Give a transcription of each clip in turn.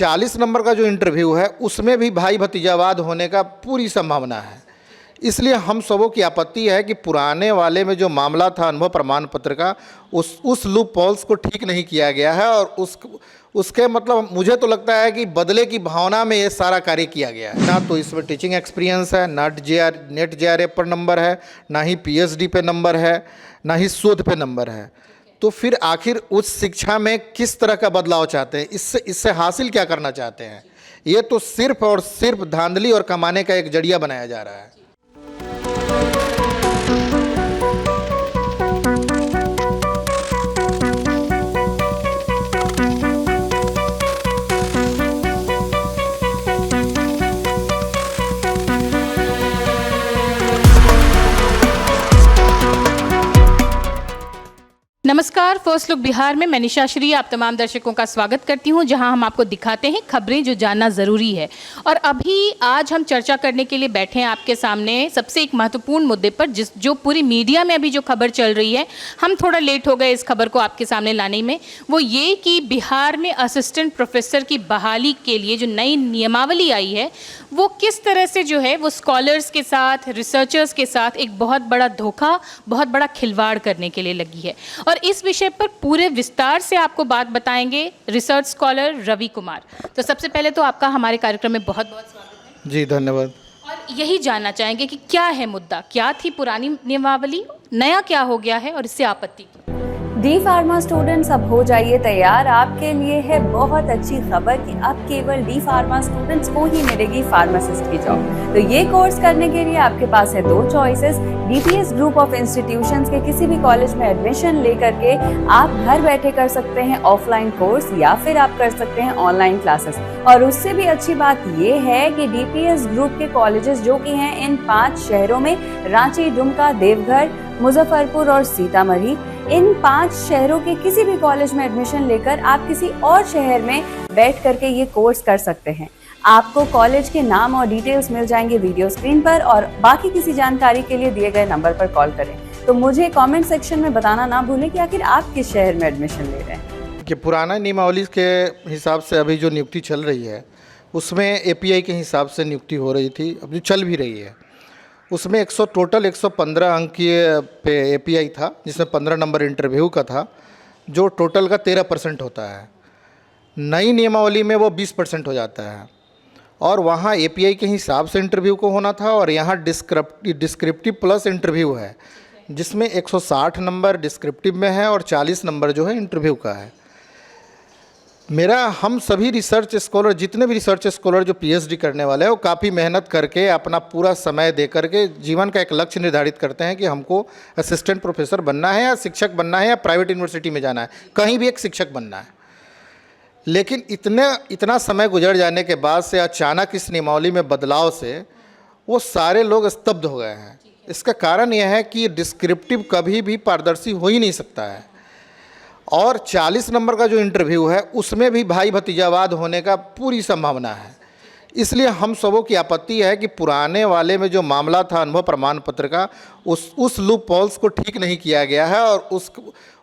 40 number का जो interview है उसमें भी भाई भतीजावाद होने का पूरी संभावना है। इसलिए हम सबों की आपत्ति है कि पुराने वाले में जो मामला था अनुभव प्रमाण पत्र का, उस लूप होल्स को ठीक नहीं किया गया है और उसके मतलब मुझे तो लगता है कि बदले की भावना में ये सारा कार्य किया गया है। ना तो इसमें टीचिंग एक्सपीरियंस है, ना नेट JRF पर नंबर है, ना ही PhD पे नंबर है, ना ही शोध पे नंबर है। तो फिर आखिर उच्च शिक्षा में किस तरह का बदलाव चाहते हैं, इससे हासिल क्या करना चाहते हैं? ये तो सिर्फ और सिर्फ धांधली और कमाने का एक जरिया बनाया जा रहा है। नमस्कार, फर्स्ट लुक बिहार में मैं निशा श्री आप तमाम दर्शकों का स्वागत करती हूं, जहां हम आपको दिखाते हैं खबरें जो जानना ज़रूरी है। और अभी आज हम चर्चा करने के लिए बैठे हैं आपके सामने सबसे एक महत्वपूर्ण मुद्दे पर, जो पूरी मीडिया में अभी जो खबर चल रही है, हम थोड़ा लेट हो गए इस खबर को आपके सामने लाने में। वो ये कि बिहार में असिस्टेंट प्रोफेसर की बहाली के लिए जो नई नियमावली आई है, वो किस तरह से जो है वो स्कॉलर्स के साथ, रिसर्चर्स के साथ एक बहुत बड़ा धोखा, बहुत बड़ा खिलवाड़ करने के लिए लगी है। और इस विषय पर पूरे विस्तार से आपको बात बताएंगे रिसर्च स्कॉलर रवि कुमार। तो सबसे पहले तो आपका हमारे कार्यक्रम में बहुत बहुत स्वागत है। जी धन्यवाद। और यही जानना चाहेंगे कि क्या है मुद्दा, क्या थी पुरानी नियमावली, नया क्या हो गया है और इससे आपत्ति की। डी फार्मा स्टूडेंट्स अब हो जाइए तैयार, आपके लिए है बहुत अच्छी खबर कि अब केवल डी फार्मा स्टूडेंट्स को ही मिलेगी फार्मासिस्ट की जॉब। तो ये कोर्स करने के लिए आपके पास है दो choices. DPS group of institutions के किसी भी कॉलेज में एडमिशन लेकर के आप घर बैठे कर सकते हैं ऑफलाइन कोर्स, या फिर आप कर सकते हैं ऑनलाइन क्लासेस। और उससे भी अच्छी बात ये है कि DPS ग्रुप के कॉलेजेस जो कि हैं इन 5 शहरों में, रांची, दुमका, देवघर, मुजफ्फरपुर और सीतामढ़ी, इन 5 शहरों के किसी भी कॉलेज में एडमिशन लेकर आप किसी और शहर में बैठ करके ये कोर्स कर सकते हैं। आपको कॉलेज के नाम और डिटेल्स मिल जाएंगे वीडियो स्क्रीन पर, और बाकी किसी जानकारी के लिए दिए गए नंबर पर कॉल करें। तो मुझे कमेंट सेक्शन में बताना ना भूलें कि आखिर आप किस शहर में एडमिशन ले रहे हैं। कि पुराना नियमावली के हिसाब से अभी जो नियुक्ति चल रही है उसमें API के हिसाब से नियुक्ति हो रही थी, अब जो चल भी रही है उसमें टोटल 115 अंक पे API था, जिसमें 15 नंबर इंटरव्यू का था, जो टोटल का 13% होता है। नई नियमावली में वो 20% हो जाता है, और वहाँ API के हिसाब से इंटरव्यू को होना था, और यहाँ डिस्क्रिप्टिव प्लस इंटरव्यू है, जिसमें 160 नंबर डिस्क्रिप्टिव में है और 40 नंबर जो है इंटरव्यू का है। हम सभी रिसर्च स्कॉलर, जितने भी रिसर्च स्कॉलर जो PhD करने वाले हैं, वो काफ़ी मेहनत करके अपना पूरा समय दे करके जीवन का एक लक्ष्य निर्धारित करते हैं कि हमको असिस्टेंट प्रोफेसर बनना है, या शिक्षक बनना है, या प्राइवेट यूनिवर्सिटी में जाना है, कहीं भी एक शिक्षक बनना है। लेकिन इतना समय गुजर जाने के बाद से अचानक इस नियमावली में बदलाव से वो सारे लोग स्तब्ध हो गए हैं। इसका कारण यह है कि डिस्क्रिप्टिव कभी भी पारदर्शी हो ही नहीं सकता है, और 40 नंबर का जो इंटरव्यू है उसमें भी भाई भतीजावाद होने का पूरी संभावना है। इसलिए हम सबों की आपत्ति है कि पुराने वाले में जो मामला था अनुभव प्रमाण पत्र का, उस लूप होल्स को ठीक नहीं किया गया है, और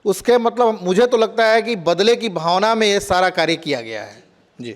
उसके मतलब मुझे तो लगता है कि बदले की भावना में ये सारा कार्य किया गया है। जी,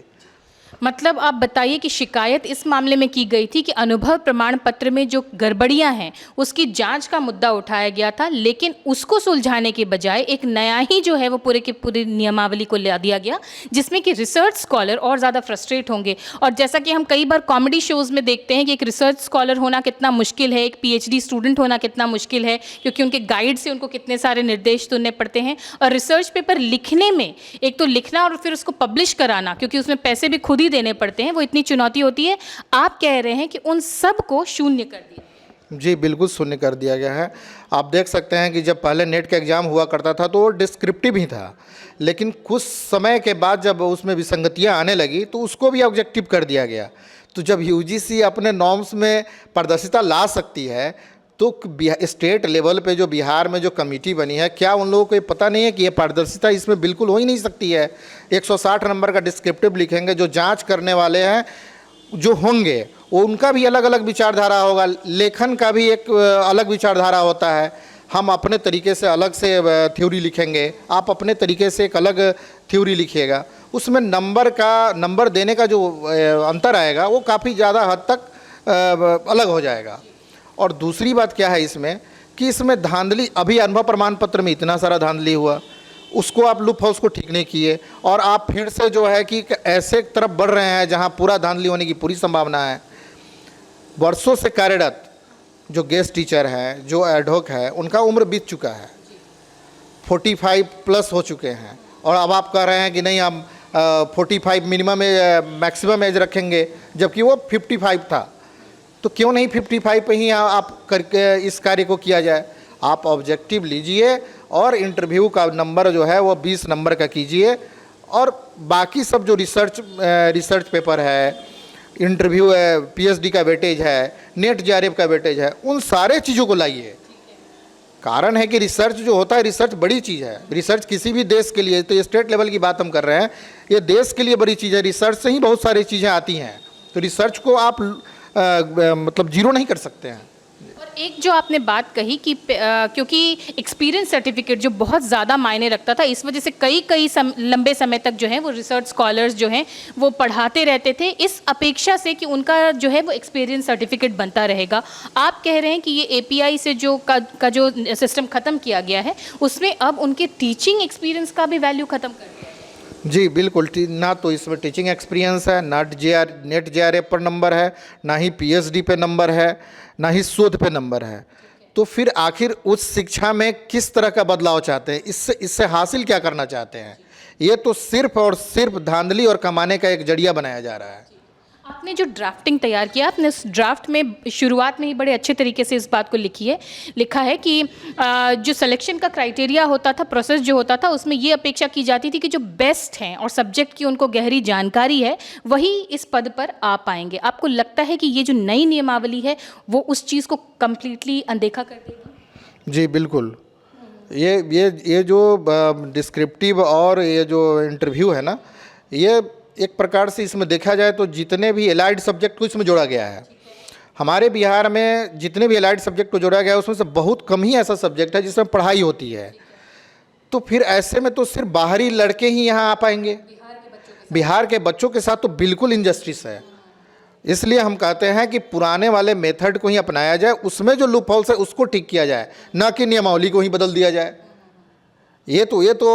मतलब आप बताइए कि शिकायत इस मामले में की गई थी कि अनुभव प्रमाण पत्र में जो गड़बड़ियां हैं उसकी जांच का मुद्दा उठाया गया था, लेकिन उसको सुलझाने के बजाय एक नया ही जो है वो पूरे की पूरी नियमावली को ला दिया गया, जिसमें कि रिसर्च स्कॉलर और ज़्यादा फ्रस्ट्रेट होंगे। और जैसा कि हम कई बार कॉमेडी शोज़ में देखते हैं कि एक रिसर्च स्कॉलर होना कितना मुश्किल है, एक PhD स्टूडेंट होना कितना मुश्किल है, क्योंकि उनके गाइड से उनको कितने सारे निर्देश सुनने पड़ते हैं। और रिसर्च पेपर लिखने में, एक तो लिखना और फिर उसको पब्लिश कराना, क्योंकि उसमें पैसे भी खुद ही देने पड़ते हैं, वो इतनी चुनौती होती है। आप कह रहे हैं कि उन सब को शून्य कर दिया। जी बिल्कुल शून्य कर दिया गया है। आप देख सकते हैं कि जब पहले नेट का एग्ज़ाम हुआ करता था तो वो डिस्क्रिप्टिव ही था, लेकिन कुछ समय के बाद जब उसमें विसंगतियां आने लगी तो उसको भी ऑब्जेक्टिव कर दिया गया। तो जब UGC अपने नॉर्म्स में पारदर्शिता ला सकती है, तो स्टेट लेवल पे जो बिहार में जो कमेटी बनी है, क्या उन लोगों को ये पता नहीं है कि ये पारदर्शिता इसमें बिल्कुल हो ही नहीं सकती है। 160 नंबर का डिस्क्रिप्टिव लिखेंगे, जो जांच करने वाले हैं जो होंगे वो उनका भी अलग अलग विचारधारा होगा, लेखन का भी एक अलग विचारधारा होता है। हम अपने तरीके से अलग से थ्योरी लिखेंगे, आप अपने तरीके से एक अलग थ्योरी लिखिएगा। उसमें नंबर देने का जो अंतर आएगा वो काफ़ी ज़्यादा हद तक अलग हो जाएगा। और दूसरी बात क्या है इसमें कि इसमें धांधली, अभी अनुभव प्रमाण पत्र में इतना सारा धांधली हुआ, उसको आप लूप हाउस को ठीक नहीं किए और आप फिर से जो है कि ऐसे तरफ बढ़ रहे हैं जहां पूरा धांधली होने की पूरी संभावना है। वर्षों से कार्यरत जो गेस्ट टीचर हैं, जो एडहॉक है, उनका उम्र बीत चुका है, 45 प्लस हो चुके हैं और अब आप कह रहे हैं कि नहीं हम 45 मिनिमम मैक्सिमम एज रखेंगे, जबकि वो 55 था। तो क्यों नहीं 55 पे ही आप करके इस कार्य को किया जाए। आप ऑब्जेक्टिव लीजिए और इंटरव्यू का नंबर जो है वो 20 नंबर का कीजिए और बाकी सब जो रिसर्च पेपर है, इंटरव्यू है, पीएचडी का वेटेज है, नेट जेआरएफ का वेटेज है, उन सारे चीज़ों को लाइए। कारण है कि रिसर्च जो होता है, रिसर्च बड़ी चीज़ है। रिसर्च किसी भी देश के लिए, तो ये स्टेट लेवल की बात हम कर रहे हैं, ये देश के लिए बड़ी चीज़ है। रिसर्च से ही बहुत सारी चीज़ें आती हैं, तो रिसर्च को आप मतलब जीरो नहीं कर सकते हैं। और एक जो आपने बात कही कि क्योंकि एक्सपीरियंस सर्टिफिकेट जो बहुत ज़्यादा मायने रखता था, इस वजह से कई लंबे समय तक जो है वो रिसर्च स्कॉलर्स जो हैं वो पढ़ाते रहते थे, इस अपेक्षा से कि उनका जो है वो एक्सपीरियंस सर्टिफिकेट बनता रहेगा। आप कह रहे हैं कि ये एपीआई से जो का जो सिस्टम ख़त्म किया गया है, उसमें अब उनके टीचिंग एक्सपीरियंस का भी वैल्यू ख़त्म कर दिया है। जी बिल्कुल, ना तो इसमें टीचिंग एक्सपीरियंस है, ना नेट जेआरएफ पर नंबर है, ना ही पीएचडी पे नंबर है, ना ही शोध पे नंबर है। तो फिर आखिर उस शिक्षा में किस तरह का बदलाव चाहते हैं, इससे हासिल क्या करना चाहते हैं? ये तो सिर्फ और सिर्फ धांधली और कमाने का एक जरिया बनाया जा रहा है। आपने जो ड्राफ्टिंग तैयार किया, आपने उस ड्राफ्ट में शुरुआत में ही बड़े अच्छे तरीके से इस बात को लिखा है कि जो सिलेक्शन का क्राइटेरिया होता था, प्रोसेस जो होता था, उसमें ये अपेक्षा की जाती थी कि जो बेस्ट हैं और सब्जेक्ट की उनको गहरी जानकारी है वही इस पद पर आ पाएंगे। आपको लगता है कि ये जो नई नियमावली है वो उस चीज़ को कम्प्लीटली अनदेखा कर देगी? जी बिल्कुल, ये जो डिस्क्रिप्टिव और ये जो इंटरव्यू है ना, ये एक प्रकार से इसमें देखा जाए तो जितने भी एलाइड सब्जेक्ट को इसमें जोड़ा गया है, हमारे बिहार में जितने भी एलाइड सब्जेक्ट को जोड़ा गया है उसमें से बहुत कम ही ऐसा सब्जेक्ट है जिसमें पढ़ाई होती है। तो फिर ऐसे में तो सिर्फ बाहरी लड़के ही यहाँ आ पाएंगे। बिहार के बच्चों के साथ तो बिल्कुल इनजस्टिस है। इसलिए हम कहते हैं कि पुराने वाले मेथड को ही अपनाया जाए, उसमें जो लूप होल्स है उसको ठीक किया जाए, ना कि नियमावली को ही बदल दिया जाए। ये तो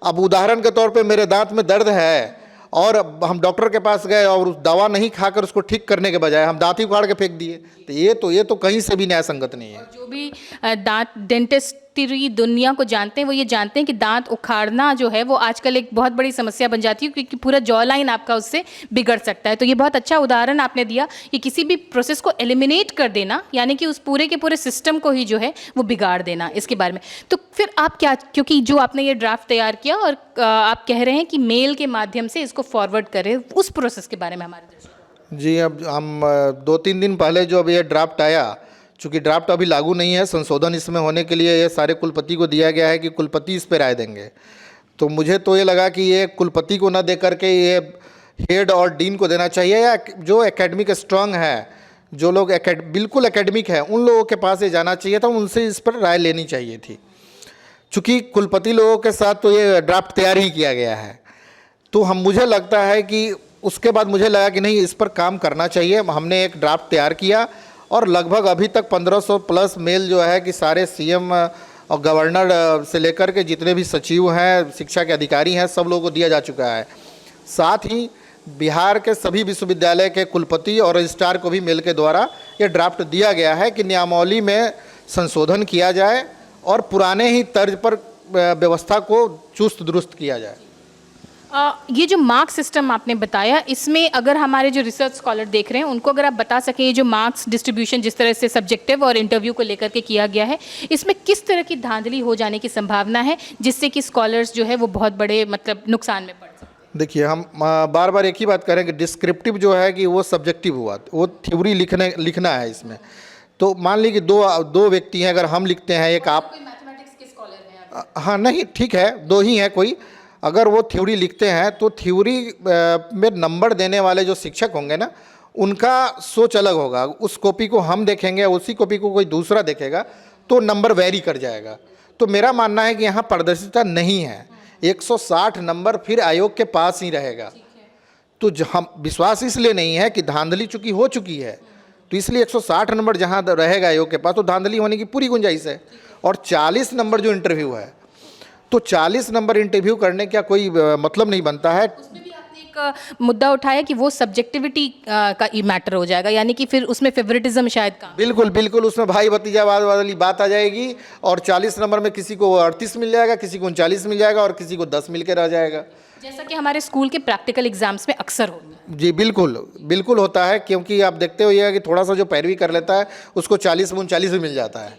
अब उदाहरण के तौर पे मेरे दांत में दर्द है और हम डॉक्टर के पास गए और उस दवा नहीं खाकर उसको ठीक करने के बजाय हम दांत ही उखाड़ के फेंक दिए, तो ये तो कहीं से भी न्याय संगत नहीं है। जो भी दांत डेंटिस्ट्री दुनिया को जानते हैं वो ये जानते हैं कि दांत उखाड़ना जो है वो आजकल एक बहुत बड़ी समस्या बन जाती है, क्योंकि पूरा जॉ लाइन आपका उससे बिगड़ सकता है। तो ये बहुत अच्छा उदाहरण आपने दिया कि किसी भी प्रोसेस को एलिमिनेट कर देना, यानी कि उस पूरे के पूरे सिस्टम को ही जो है वो बिगाड़ देना, इसके बारे में। तो फिर आप क्या, क्योंकि जो आपने ये ड्राफ्ट तैयार किया और आप कह रहे हैं कि मेल के माध्यम से इसको फॉरवर्ड करें, उस प्रोसेस के बारे में हमारे दर्शकों। जी, अब हम 2-3 दिन पहले जो अब ये ड्राफ्ट आया, चूँकि ड्राफ्ट अभी लागू नहीं है, संशोधन इसमें होने के लिए ये सारे कुलपति को दिया गया है कि कुलपति इस पर राय देंगे। तो मुझे तो ये लगा कि ये कुलपति को न दे करके ये हेड और डीन को देना चाहिए, या जो एकेडमिक स्ट्रांग है, जो लोग बिल्कुल एकेडमिक है, उन लोगों के पास ये जाना चाहिए था, उनसे इस पर राय लेनी चाहिए थी। चूँकि कुलपति लोगों के साथ तो ये ड्राफ्ट तैयार ही किया गया है, तो मुझे लगता है कि उसके बाद मुझे लगा कि नहीं, इस पर काम करना चाहिए। हमने एक ड्राफ्ट तैयार किया और लगभग अभी तक 1500 प्लस मेल जो है कि सारे सीएम और गवर्नर से लेकर के जितने भी सचिव हैं, शिक्षा के अधिकारी हैं, सब लोगों को दिया जा चुका है। साथ ही बिहार के सभी विश्वविद्यालय के कुलपति और रजिस्ट्रार को भी मेल के द्वारा ये ड्राफ्ट दिया गया है कि नियमावली में संशोधन किया जाए और पुराने ही तर्ज पर व्यवस्था को चुस्त दुरुस्त किया जाए। ये जो मार्क्स सिस्टम आपने बताया, इसमें अगर हमारे जो रिसर्च स्कॉलर देख रहे हैं उनको अगर आप बता सकें, ये जो मार्क्स डिस्ट्रीब्यूशन जिस तरह से सब्जेक्टिव और इंटरव्यू को लेकर के किया गया है, इसमें किस तरह की धांधली हो जाने की संभावना है जिससे कि स्कॉलर्स जो है वो बहुत बड़े मतलब नुकसान में पड़ सकते हैं? देखिए, हम बार बार एक ही बात करें कि डिस्क्रिप्टिव जो है कि वो सब्जेक्टिव हुआ, वो थ्योरी लिखना है इसमें। तो मान लीजिए कि दो व्यक्ति हैं, अगर हम लिखते हैं, एक आप, मैथमेटिक्स के स्कॉलर हैं, हाँ नहीं ठीक है, 2 ही हैं कोई, अगर वो थ्योरी लिखते हैं तो थ्योरी में नंबर देने वाले जो शिक्षक होंगे ना, उनका सोच अलग होगा। उस कॉपी को हम देखेंगे, उसी कॉपी को कोई दूसरा देखेगा, तो नंबर वेरी कर जाएगा। तो मेरा मानना है कि यहाँ पारदर्शिता नहीं है। 160 नंबर फिर आयोग के पास ही रहेगा। तो हम विश्वास इसलिए नहीं है कि धांधली चूंकि हो चुकी है, तो इसलिए 160 नंबर जहाँ रहेगा आयोग के पास तो धांधली होने की पूरी गुंजाइश है। और 40 नंबर जो इंटरव्यू है, तो 40 नंबर इंटरव्यू करने का कोई मतलब नहीं बनता है। उसमें भी आपने एक मुद्दा उठाया कि वो सब्जेक्टिविटी का मैटर हो जाएगा, यानी कि फिर उसमें फेवरेटिज्म शायद काम। बिल्कुल बिल्कुल, उसमें भाई भतीजावाद वाली बात आ जाएगी और 40 नंबर में किसी को 38 मिल जाएगा, किसी को 39 मिल जाएगा और किसी को 10 मिल के रह जाएगा। जैसा कि हमारे स्कूल के प्रैक्टिकल एग्जाम्स में अक्सर होता है। जी बिल्कुल बिल्कुल होता है, क्योंकि आप देखते हो ये कि थोड़ा सा जो पैरवी कर लेता है उसको 40 में 39 भी मिल जाता है।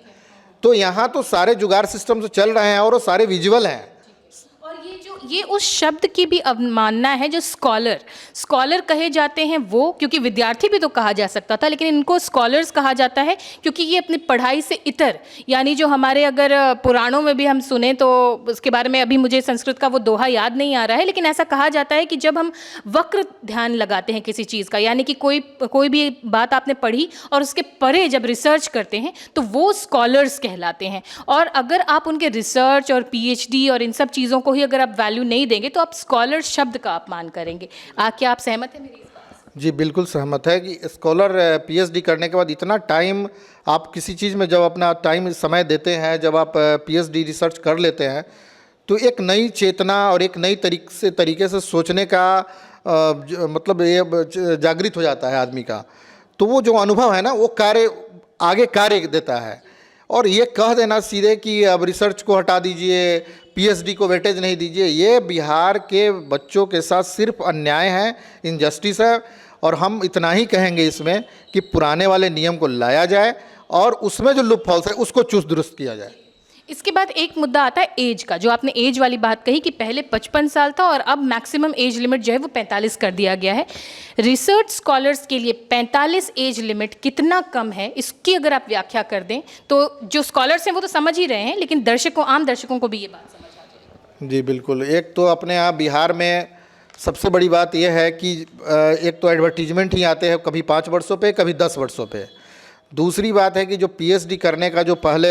तो यहाँ तो सारे जुगाड़ सिस्टम से चल रहे हैं और वो सारे विजुअल हैं। और ये उस शब्द की भी अवमानना है जो स्कॉलर कहे जाते हैं वो, क्योंकि विद्यार्थी भी तो कहा जा सकता था, लेकिन इनको स्कॉलर्स कहा जाता है क्योंकि ये अपनी पढ़ाई से इतर, यानी जो हमारे अगर पुराणों में भी हम सुने तो उसके बारे में अभी मुझे संस्कृत का वो दोहा याद नहीं आ रहा है, लेकिन ऐसा कहा जाता है कि जब हम वक्र ध्यान लगाते हैं किसी चीज़ का, यानी कि कोई भी बात आपने पढ़ी और उसके परे जब रिसर्च करते हैं तो वो स्कॉलर्स कहलाते हैं। और अगर आप उनके रिसर्च और पीएचडी और इन सब चीज़ों को ही अगर आप वैल्यू नहीं देंगे तो आप स्कॉलर शब्द का अपमान करेंगे। क्या आप सहमत हैं मेरी इस बात से? जी बिल्कुल सहमत है कि स्कॉलर पीएचडी करने के बाद इतना टाइम आप किसी चीज़ में जब अपना टाइम समय देते हैं, जब आप पीएचडी रिसर्च कर लेते हैं तो एक नई चेतना और एक नई तरीके से सोचने का मतलब ये जागृत हो जाता है आदमी का। तो वो जो अनुभव है ना वो आगे कार्य देता है। और ये कह देना सीधे कि अब रिसर्च को हटा दीजिए, पीएचडी को वेटेज नहीं दीजिए, ये बिहार के बच्चों के साथ सिर्फ अन्याय है, इनजस्टिस है। और हम इतना ही कहेंगे इसमें कि पुराने वाले नियम को लाया जाए और उसमें जो लूप होल्स है उसको चुस्त दुरुस्त किया जाए। इसके बाद एक मुद्दा आता है एज का, जो आपने एज वाली बात कही कि पहले 55 साल था और अब मैक्सिमम एज लिमिट जो है वो 45 कर दिया गया है। रिसर्च स्कॉलर्स के लिए 45 एज लिमिट कितना कम है, इसकी अगर आप व्याख्या कर दें तो जो स्कॉलर्स हैं वो तो समझ ही रहे हैं, लेकिन आम दर्शकों को भी ये बात समझ आ जाए। जी बिल्कुल, एक तो अपने यहाँ बिहार में सबसे बड़ी बात यह है कि एक तो एडवर्टीजमेंट ही आते हैं, कभी 5 वर्षों पे, कभी 10 वर्षों पे। दूसरी बात है कि जो पीएचडी करने का जो पहले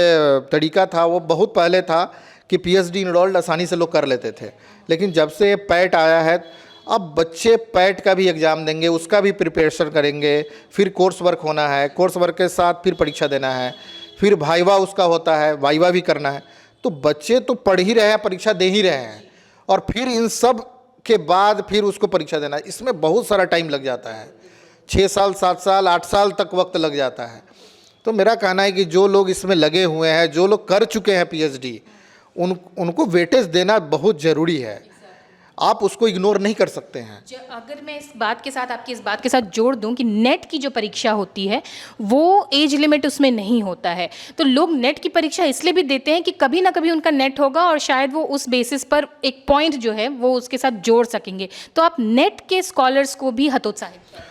तरीका था वो बहुत पहले था कि पीएचडी इनरोल्ड आसानी से लोग कर लेते थे, लेकिन जब से पैट आया है अब बच्चे पैट का भी एग्ज़ाम देंगे, उसका भी प्रिपरेशन करेंगे, फिर कोर्स वर्क होना है, कोर्स वर्क के साथ फिर परीक्षा देना है, फिर वाइवा उसका होता है, वाइवा भी करना है। तो बच्चे तो पढ़ ही रहे हैं, परीक्षा दे ही रहे हैं और फिर इन सब के बाद फिर उसको परीक्षा देना है। इसमें बहुत सारा टाइम लग जाता है, 6 साल 7 साल 8 साल तक वक्त लग जाता है। तो मेरा कहना है कि जो लोग इसमें लगे हुए हैं, जो लोग कर चुके हैं पीएचडी, उनको वेटेज देना बहुत ज़रूरी है, आप उसको इग्नोर नहीं कर सकते हैं। अगर मैं इस बात के साथ आपकी इस बात के साथ जोड़ दूं कि नेट की जो परीक्षा होती है वो एज लिमिट उसमें नहीं होता है, तो लोग नेट की परीक्षा इसलिए भी देते हैं कि कभी ना कभी उनका नेट होगा और शायद वो उस बेसिस पर एक पॉइंट जो है वो उसके साथ जोड़ सकेंगे। तो आप नेट के स्कॉलर्स को भी हतोत्साहित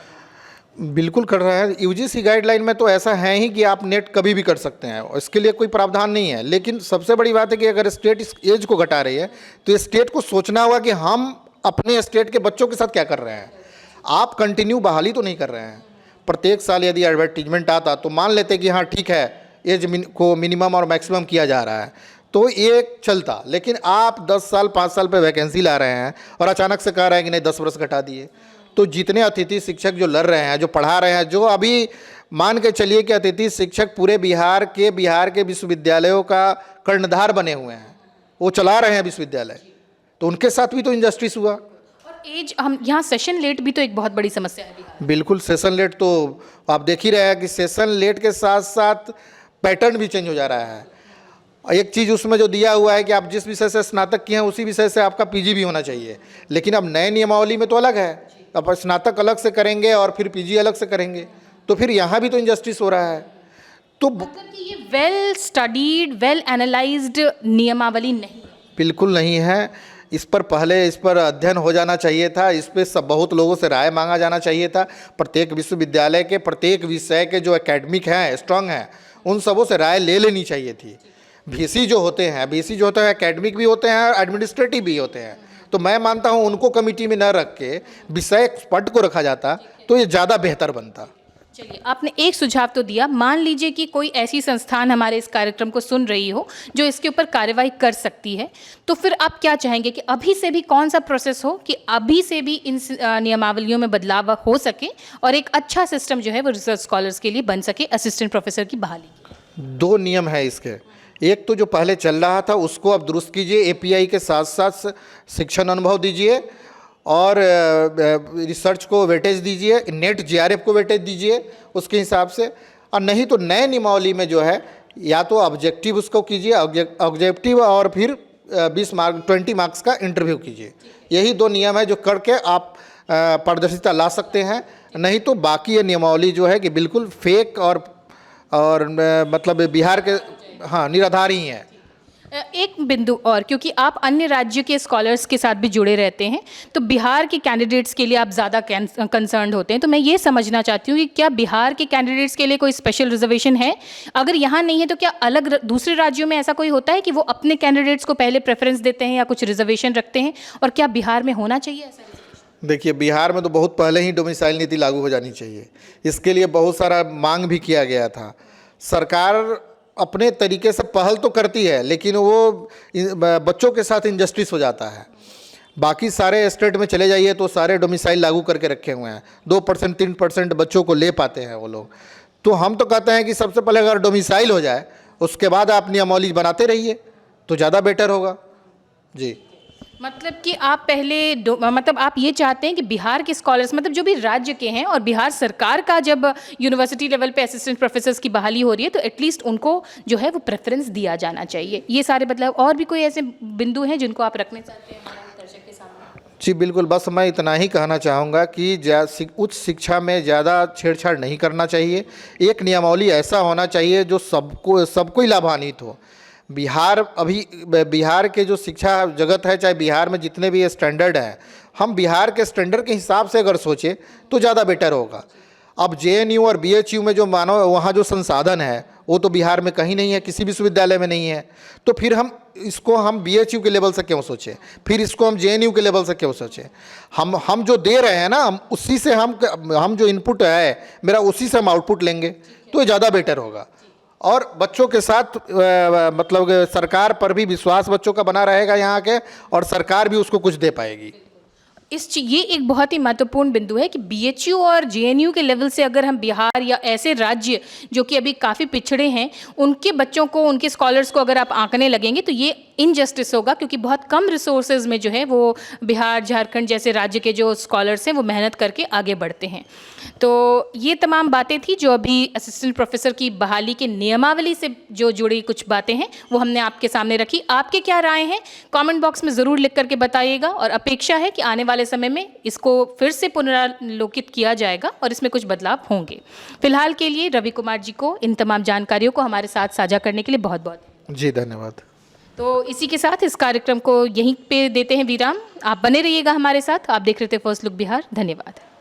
बिल्कुल कर रहा है। यूजीसी गाइडलाइन में तो ऐसा है ही कि आप नेट कभी भी कर सकते हैं, इसके लिए कोई प्रावधान नहीं है। लेकिन सबसे बड़ी बात है कि अगर स्टेट इस एज को घटा रही है तो स्टेट को सोचना होगा कि हम अपने स्टेट के बच्चों के साथ क्या कर रहे हैं। आप कंटिन्यू बहाली तो नहीं कर रहे हैं। प्रत्येक साल यदि एडवर्टीजमेंट आता तो मान लेते कि हाँ ठीक है, एज को मिनिमम और मैक्सिमम किया जा रहा है तो ये चलता। लेकिन आप 10 साल 5 साल पे वैकेंसी ला रहे हैं और अचानक से कह रहे हैं कि नहीं 10 वर्ष घटा दिए। तो जितने अतिथि शिक्षक जो लड़ रहे हैं, जो पढ़ा रहे हैं, जो अभी मान के चलिए कि अतिथि शिक्षक पूरे बिहार के विश्वविद्यालयों का कर्णधार बने हुए हैं, वो चला रहे हैं विश्वविद्यालय, तो उनके साथ भी तो इंजस्टिस हुआ। और एज, हम यहाँ सेशन लेट भी तो एक बहुत बड़ी समस्या है। बिल्कुल, सेशन लेट तो आप देख ही रहे हैं कि सेशन लेट के साथ साथ पैटर्न भी चेंज हो जा रहा है। एक चीज़ उसमें जो दिया हुआ है कि आप जिस विषय से स्नातक किए हैं उसी विषय से आपका पीजी भी होना चाहिए, लेकिन अब नए नियमावली में तो अलग है, अब स्नातक अलग से करेंगे और फिर पीजी अलग से करेंगे, तो फिर यहाँ भी तो इंजस्टिस हो रहा है। तो मतलब कि ये वेल स्टडीड, वेल एनालाइज्ड नियमावली नहीं है। बिल्कुल नहीं है। इस पर अध्ययन हो जाना चाहिए था, इस पर सब बहुत लोगों से राय मांगा जाना चाहिए था। प्रत्येक विश्वविद्यालय के प्रत्येक विषय के जो एकेडमिक हैं, स्ट्रांग हैं, उन सबों से राय ले लेनी चाहिए थी। बीसी जो होते हैं एकेडमिक भी होते हैं, एडमिनिस्ट्रेटिव भी होते हैं, तो मैं मानता हूँ उनको कमेटी में न रख के विषय एक्सपर्ट को रखा जाता तो ये ज़्यादा बेहतर बनता। चलिए, आपने एक सुझाव तो दिया। मान लीजिए कि कोई ऐसी संस्थान हमारे इस कार्यक्रम को सुन रही हो जो इसके ऊपर कार्रवाई कर सकती है, तो फिर आप क्या चाहेंगे कि अभी से भी कौन सा प्रोसेस हो कि अभी से भी इन नियमावलियों में बदलाव हो सके और एक अच्छा सिस्टम जो है वो रिसर्च स्कॉलर्स के लिए बन सके असिस्टेंट प्रोफेसर की बहाली? 2 नियम है इसके। एक तो जो पहले चल रहा था उसको आप दुरुस्त कीजिए, एपीआई के साथ साथ शिक्षण अनुभव दीजिए और रिसर्च को वेटेज दीजिए, नेट जीआरएफ को वेटेज दीजिए उसके हिसाब से। और नहीं तो नए नियमावली में जो है या तो ऑब्जेक्टिव उसको कीजिए, ऑब्जेक्टिव और फिर 20 मार्क्स का इंटरव्यू कीजिए। यही 2 नियम है जो करके आप पारदर्शिता ला सकते हैं। नहीं तो बाकी ये नियमावली जो है कि बिल्कुल फेक और मतलब बिहार के निराधार ही हैं। एक बिंदु और, क्योंकि आप अन्य राज्य के स्कॉलर्स के साथ भी जुड़े रहते हैं, तो बिहार के कैंडिडेट्स के लिए आप ज़्यादा कंसर्न्ड होते हैं। तो मैं ये समझना चाहती हूँ कि क्या बिहार के कैंडिडेट्स के लिए कोई स्पेशल रिजर्वेशन है? अगर यहाँ नहीं है तो क्या अलग दूसरे राज्यों में ऐसा कोई होता है कि वो अपने कैंडिडेट्स को पहले प्रेफरेंस देते हैं या कुछ रिजर्वेशन रखते हैं? और क्या बिहार में होना चाहिए ऐसा? देखिए, बिहार में तो बहुत पहले ही डोमिसाइल नीति लागू हो जानी चाहिए। इसके लिए बहुत सारा मांग भी किया गया था। सरकार अपने तरीके से पहल तो करती है, लेकिन वो बच्चों के साथ इनजस्टिस हो जाता है। बाकी सारे स्टेट में चले जाइए तो सारे डोमिसाइल लागू करके रखे हुए हैं, 2% 3% बच्चों को ले पाते हैं वो लोग। तो हम तो कहते हैं कि सबसे पहले अगर डोमिसाइल हो जाए उसके बाद आप नियमावली बनाते रहिए तो ज़्यादा बेटर होगा। जी, मतलब कि आप पहले मतलब आप ये चाहते हैं कि बिहार के स्कॉलर्स, मतलब जो भी राज्य के हैं, और बिहार सरकार का जब यूनिवर्सिटी लेवल पे असिस्टेंट प्रोफेसर्स की बहाली हो रही है तो एटलीस्ट उनको जो है वो प्रेफरेंस दिया जाना चाहिए। ये सारे बदलाव। और भी कोई ऐसे बिंदु हैं जिनको आप रखने चाहते हैं हमारे दर्शक के सामने? जी बिल्कुल, बस मैं इतना ही कहना चाहूँगा कि उच्च शिक्षा में ज़्यादा छेड़छाड़ नहीं करना चाहिए। एक नियमावली ऐसा होना चाहिए जो सबको ही लाभान्वित हो। बिहार के जो शिक्षा जगत है, चाहे बिहार में जितने भी स्टैंडर्ड हैं, हम बिहार के स्टैंडर्ड के हिसाब से अगर सोचें तो ज़्यादा बेटर होगा। अब जेएनयू और बीएचयू में जो मानो वहाँ जो संसाधन है वो तो बिहार में कहीं नहीं है, किसी विश्वविद्यालय में नहीं है। तो फिर हम बीएचयू के लेवल से क्यों सोचें, फिर इसको हम जेएनयू के लेवल से क्यों सोचें? हम जो दे रहे हैं ना, हम उसी से हम जो इनपुट है मेरा, उसी से हम आउटपुट लेंगे तो ये ज़्यादा बेटर होगा। और बच्चों के साथ मतलब सरकार पर भी विश्वास बच्चों का बना रहेगा यहाँ के, और सरकार भी उसको कुछ दे पाएगी। ये एक बहुत ही महत्वपूर्ण बिंदु है कि बीएचयू और जेएनयू के लेवल से अगर हम बिहार या ऐसे राज्य जो कि अभी काफ़ी पिछड़े हैं उनके बच्चों को, उनके स्कॉलर्स को अगर आप आंकने लगेंगे तो ये इनजस्टिस होगा, क्योंकि बहुत कम रिसोर्सेज में जो है वो बिहार, झारखंड जैसे राज्य के जो स्कॉलर्स हैं वो मेहनत करके आगे बढ़ते हैं। तो ये तमाम बातें थी जो अभी असिस्टेंट प्रोफेसर की बहाली के नियमावली से जो जुड़ी कुछ बातें हैं वो हमने आपके सामने रखी। आपके क्या राय हैं कमेंट बॉक्स में ज़रूर लिख करके बताइएगा, और अपेक्षा है कि आने वाले समय में इसको फिर से पुनरावलोकित किया जाएगा और इसमें कुछ बदलाव होंगे। फिलहाल के लिए रवि कुमार जी को इन तमाम जानकारियों को हमारे साथ साझा करने के लिए बहुत बहुत जी धन्यवाद। तो इसी के साथ इस कार्यक्रम को यहीं पे देते हैं विराम। आप बने रहिएगा हमारे साथ। आप देख रहे थे फर्स्ट लुक बिहार। धन्यवाद।